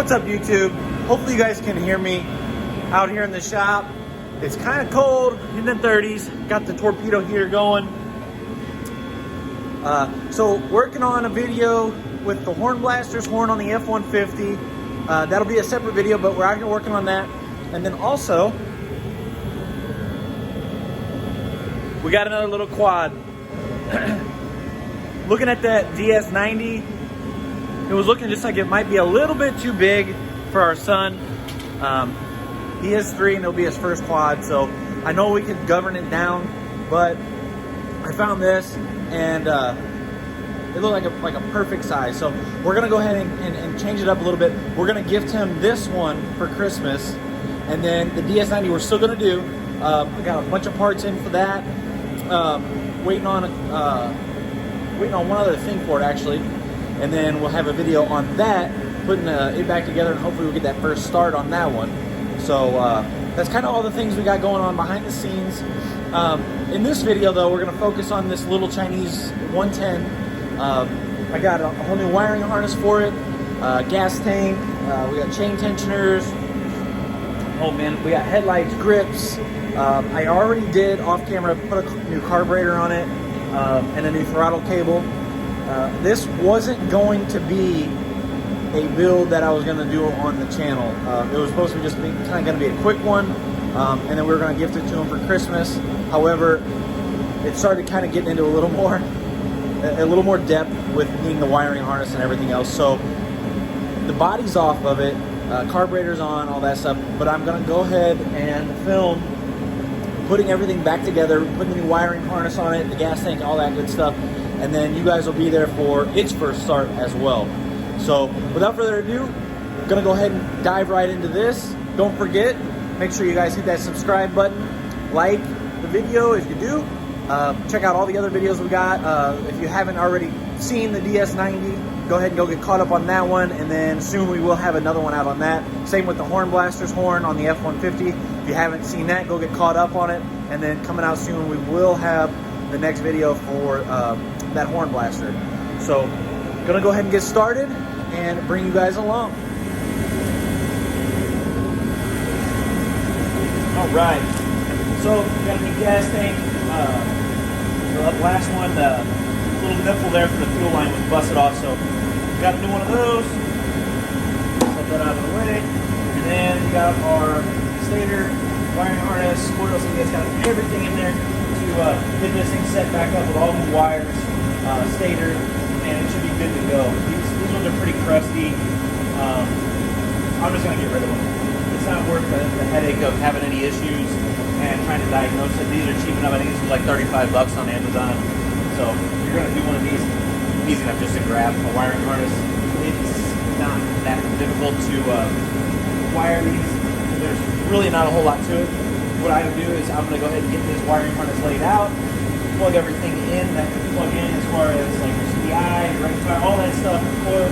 What's up, YouTube? Hopefully you guys can hear me out here in the shop. It's kind of cold, in the 30s. Got the torpedo heater going. So working on a video with the Horn Blaster's horn on the F-150. That'll be a separate video, but we're out here working on that. And then also, we got another little quad. Looking at that DS90, it was looking just like it might be a little bit too big for our son. He has 3 and it'll be his first quad, so I know we could govern it down, but I found this and it looked like a perfect size. So we're gonna go ahead and change it up a little bit. We're gonna gift him this one for Christmas, and then the DS90 we're still gonna do. I got a bunch of parts in for that. Waiting on one other thing for it actually, and then we'll have a video on that, putting it back together, and hopefully we'll get that first start on that one. So that's kind of all the things we got going on behind the scenes. In this video though, we're going to focus on this little Chinese 110. I got a whole new wiring harness for it, gas tank, we got chain tensioners. Oh man, we got headlights, grips. I already did off camera put a new carburetor on it, and a new throttle cable. This wasn't going to be a build that I was going to do on the channel. It was supposed to just be kind of going to be a quick one, and then we were going to gift it to him for Christmas. However, it started kind of getting into a little more depth with needing the wiring harness and everything else. So the body's off of it, carburetor's on, all that stuff, but I'm going to go ahead and film putting everything back together, putting the new wiring harness on it, the gas tank, all that good stuff, and then you guys will be there for its first start as well. So without further ado, I'm gonna go ahead and dive right into this. Don't forget, make sure you guys hit that subscribe button, like the video if you do. Check out all the other videos we got. If you haven't already seen the DS90, go ahead and go get caught up on that one, and then soon we will have another one out on that. Same with the Horn Blaster's horn on the F-150. If you haven't seen that, go get caught up on it, and then coming out soon we will have the next video for that Horn Blaster. So gonna go ahead and get started and bring you guys along. All right, so we got a new gas tank. The last one, the little nipple there for the fuel line was busted off, so got a new one of those. Set that out of the way, and then we got our stator, wiring harness, coils, and it's got everything in there to get this thing set back up with all new wires, stator, and it should be good to go. These ones are pretty crusty. I'm just gonna get rid of them. It's not worth the headache of having any issues and trying to diagnose it. These are cheap enough. I think this was like 35 bucks on Amazon. So if you're gonna do one of these, easy enough just to grab a wiring harness. It's not that difficult to wire these. There's really not a whole lot to it. What I would do is I'm gonna go ahead and get this wiring harness laid out, plug everything in that can plug in as far as like CDI, rectifier, all that stuff, coil,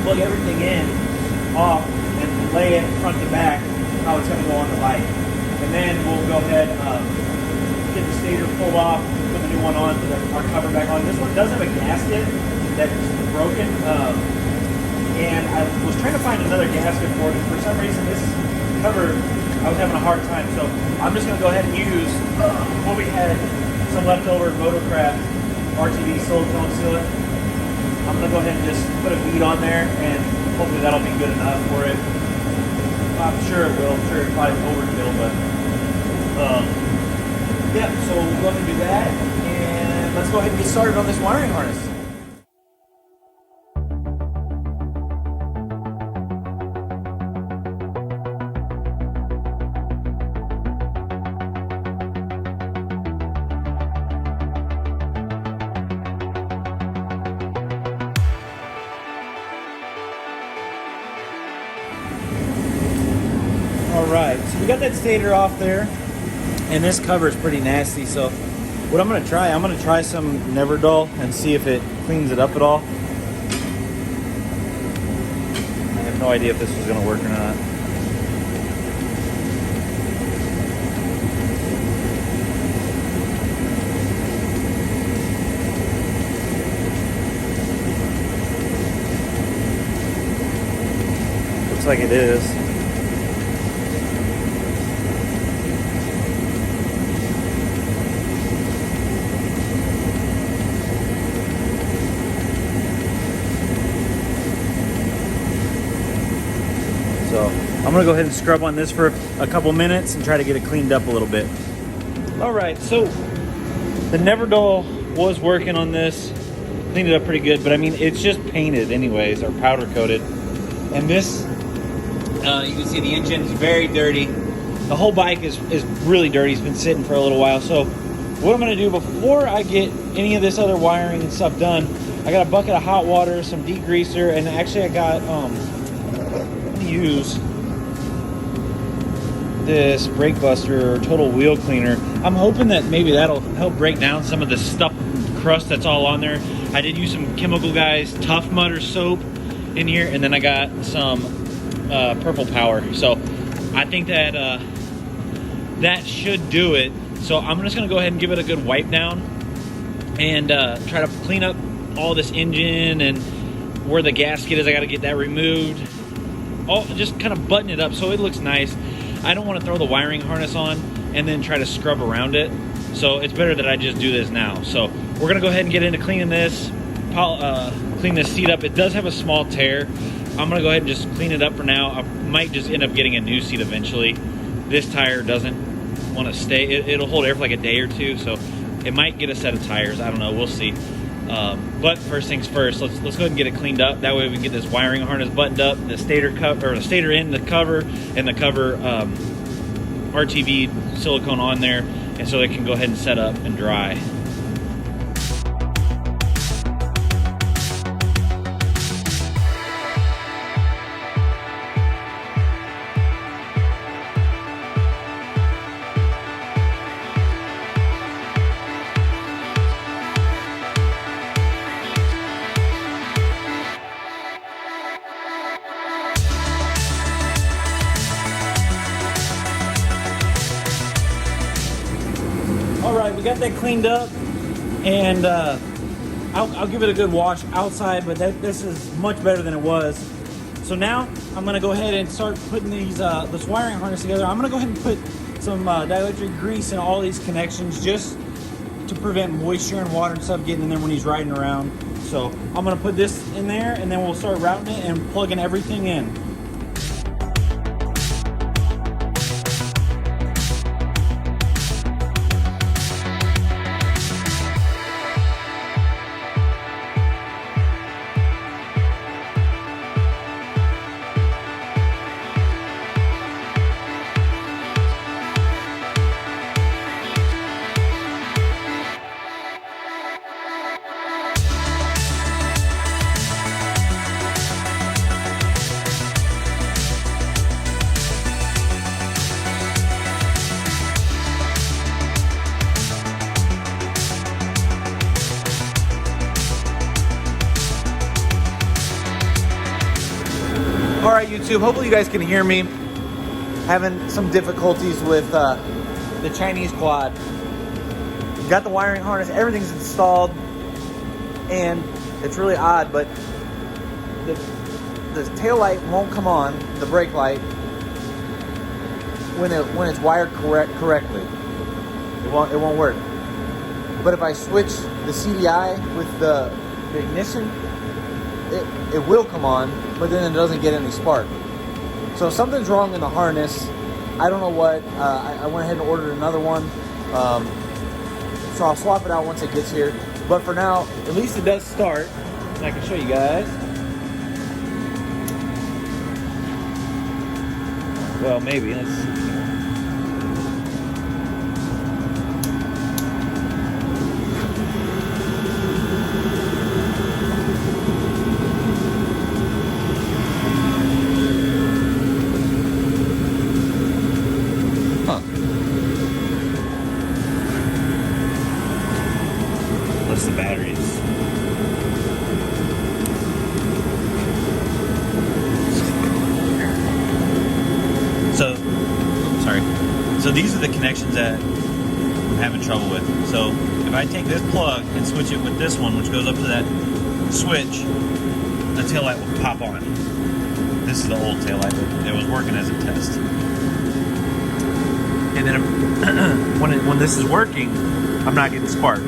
plug everything in, off, and lay it front to back, how it's gonna go on the light. And then we'll go ahead, get the stator pulled off, put the new one on, put our cover back on. This one does have a gasket that's broken, and I was trying to find another gasket for it, and for some reason this cover, I was having a hard time, so I'm just going to go ahead and use what we had, some leftover Motorcraft RTV silicone sealant. I'm going to go ahead and just put a bead on there, and hopefully that'll be good enough for it. I'm sure it will. I'm sure it's probably overkill, but yeah, so we'll go ahead and do that, and let's go ahead and get started on this wiring harness. Alright, so we got that stator off there, and this cover is pretty nasty, so what I'm going to try some Neverdull and see if it cleans it up at all. I have no idea if this is going to work or not. like it is. So I'm gonna go ahead and scrub on this for a couple minutes and try to get it cleaned up a little bit. All right, so the Never Dull was working on this, cleaned it up pretty good, but I mean, it's just painted anyways, or powder coated. And this, you can see the engine is very dirty. The whole bike is really dirty. It's been sitting for a little while. So what I'm gonna do before I get any of this other wiring and stuff done, I got a bucket of hot water, some degreaser, and actually I got, use this brake buster or total wheel cleaner. I'm hoping that maybe that'll help break down some of the stuff, crust that's all on there. I did use some Chemical Guys Tough Mud or soap in here, and then I got some Purple Power. So I think that that should do it. So I'm just gonna go ahead and give it a good wipe down and try to clean up all this engine and where the gasket is. I got to get that removed. Oh, just kind of button it up so it looks nice. I don't want to throw the wiring harness on and then try to scrub around it. So it's better that I just do this now. So we're gonna go ahead and get into cleaning this, clean this seat up. It does have a small tear. I'm gonna go ahead and just clean it up for now. I might just end up getting a new seat eventually. This tire doesn't want to stay. It'll hold air for like a day or two, so it might get a set of tires. I don't know, we'll see. But first things first, let's go ahead and get it cleaned up. That way we can get this wiring harness buttoned up, the stator cover, or the stator in the cover, and the cover RTV silicone on there, and so they can go ahead and set up and dry. All right, we got that cleaned up, and I'll give it a good wash outside, but this is much better than it was. So now I'm gonna go ahead and start putting these this wiring harness together. I'm gonna go ahead and put some dielectric grease in all these connections just to prevent moisture and water and stuff getting in there when he's riding around. So I'm gonna put this in there, and then we'll start routing it and plugging everything in. All right, YouTube, hopefully you guys can hear me. Having some difficulties with the Chinese quad. Got the wiring harness, everything's installed, and it's really odd, but the tail light won't come on, the brake light, when it's wired correctly. It won't work. But if I switch the CDI with the ignition, it will come on, but then it doesn't get any spark. So something's wrong in the harness. I don't know what. I went ahead and ordered another one. So I'll swap it out once it gets here. But for now, at least it does start. And I can show you guys. Well, maybe. Let's see. What's the batteries? So, sorry. So these are the connections that I'm having trouble with. So if I take this plug and switch it with this one, which goes up to that switch, the taillight will pop on. This is the old taillight, but it was working as a test. And then when this is working, I'm not getting spark.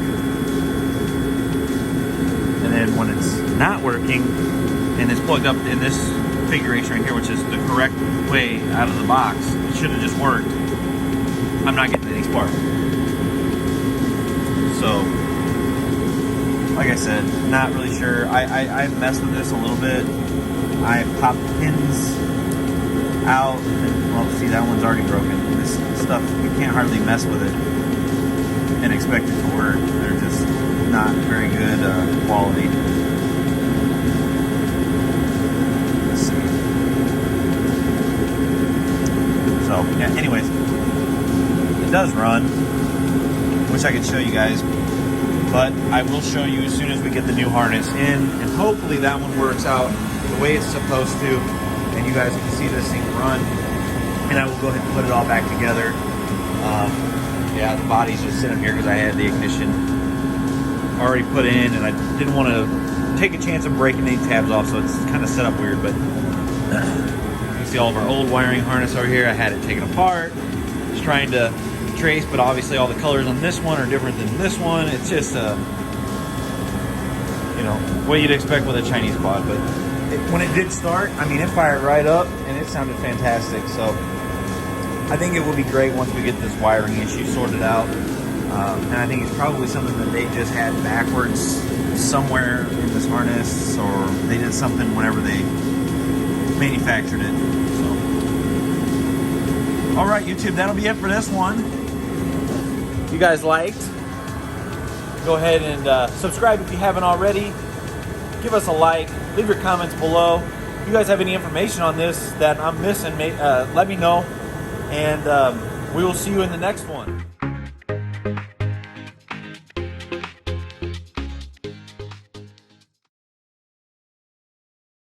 And then when it's not working and it's plugged up in this configuration right here, which is the correct way out of the box, it should have just worked, I'm not getting any spark. So, like I said, not really sure. I messed with this a little bit. I popped pins out, and, well, see, that one's already broken. This stuff, you can't hardly mess with it and expect it to work. They're just not very good quality. Let's see. So, yeah, anyways, it does run. Wish I could show you guys, but I will show you as soon as we get the new harness in, and hopefully that one works out the way it's supposed to, and you guys can see this thing run, and I will go ahead and put it all back together. Yeah, the body's just sitting here because I had the ignition already put in, and I didn't want to take a chance of breaking any tabs off, so it's kind of set up weird. But you see all of our old wiring harness over here. I had it taken apart, just trying to trace, but obviously all the colors on this one are different than this one. It's just you know, what you'd expect with a Chinese quad. But when it did start, I mean, it fired right up and it sounded fantastic. So I think it will be great once we get this wiring issue sorted out. And I think it's probably something that they just had backwards somewhere in this harness, or they did something whenever they manufactured it. So, all right, YouTube, that'll be it for this one. If you guys liked, go ahead and subscribe if you haven't already. Give us a like. Leave your comments below. If you guys have any information on this that I'm missing, let me know. And we will see you in the next one.